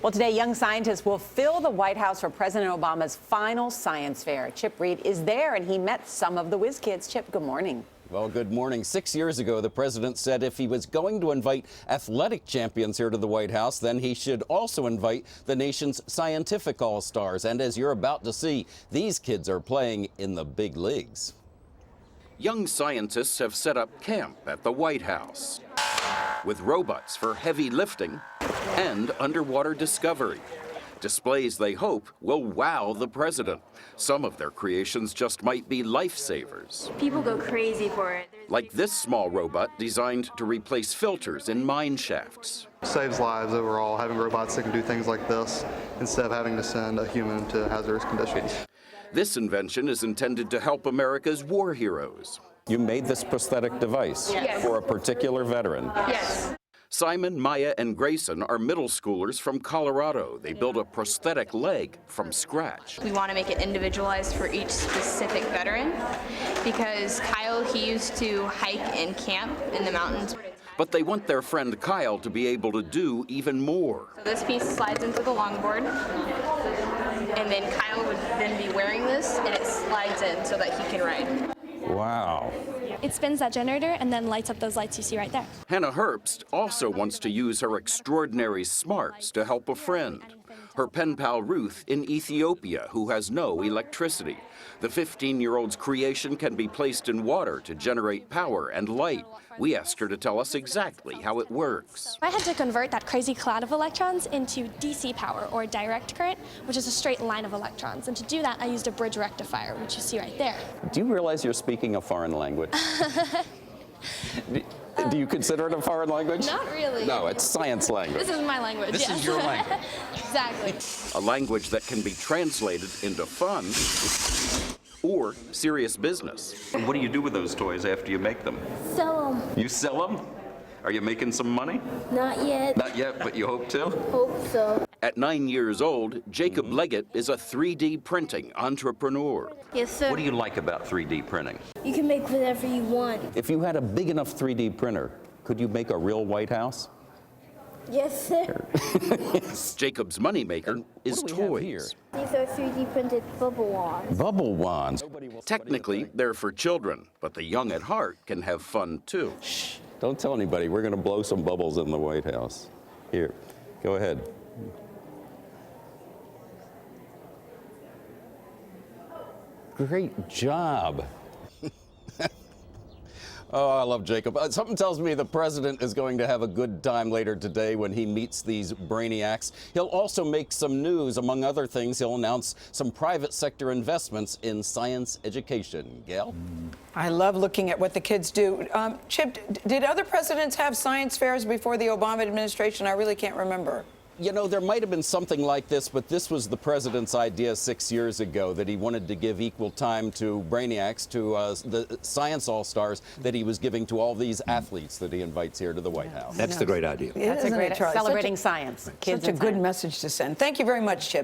Well, today, young scientists will fill the White House for President Obama's final science fair. Chip Reid is there, and he met some of the whiz kids. Chip, good morning. Well, good morning. 6 years ago, the president said if he was going to invite athletic champions here to the White House, then he should also invite the nation's scientific all-stars. And as you're about to see, these kids are playing in the big leagues. Young scientists have set up camp at the White House with robots for heavy lifting and underwater discovery. Displays they hope will wow the president. Some of their creations just might be lifesavers. People go crazy for it. Like this small robot designed to replace filters in mine shafts. Saves lives overall, having robots that can do things like this instead of having to send a human to hazardous conditions. This invention is intended to help America's war heroes. You made this prosthetic device for a particular veteran. Yes. Simon, Maya, and Grayson are middle schoolers from Colorado. They built a prosthetic leg from scratch. We want to make it individualized for each specific veteran because Kyle, he used to hike and camp in the mountains. But they want their friend Kyle to be able to do even more. So this piece slides into the longboard, and then Kyle would then be wearing this, and it slides in so that he can ride. Wow. It spins that generator and then lights up those lights you see right there. Hannah Herbst also wants to use her extraordinary smarts to help a friend. Her pen pal Ruth in Ethiopia, who has no electricity. The 15-year-old's creation can be placed in water to generate power and light. We asked her to tell us exactly how it works. I had to convert that crazy cloud of electrons into DC power, or direct current, which is a straight line of electrons. And to do that, I used a bridge rectifier, which you see right there. Do you realize you're speaking a foreign language? Do you consider it a foreign language? Not really. No, it's science language. This is my language. This is your language. Exactly. A language that can be translated into fun or serious business. And what do you do with those toys after you make them? Sell them. You sell them? Are you making some money? Not yet. Not yet, but you hope to? Hope so. At 9 years old, Jacob Leggett is a 3D printing entrepreneur. Yes, sir. What do you like about 3D printing? You can make whatever you want. If you had a big enough 3D printer, could you make a real White House? Yes, sir. Jacob's moneymaker is toys. These are 3D printed bubble wands. Bubble wands. Technically, they're for children, but the young at heart can have fun too. Shh, don't tell anybody. We're going to blow some bubbles in the White House. Here, go ahead. Great job. Oh, I love Jacob. Something tells me the president is going to have a good time later today when he meets these brainiacs. He'll also make some news. Among other things, he'll announce some private sector investments in science education. Gail? I love looking at what the kids do. Chip, did other presidents have science fairs before the Obama administration? I really can't remember. You know, there might have been something like this, but this was the president's idea 6 years ago, that he wanted to give equal time to brainiacs, to the science all-stars that he was giving to all these athletes that he invites here to the White House. That's the great idea. That's a great celebrating science. Such a good message to send. Thank you very much, Chip.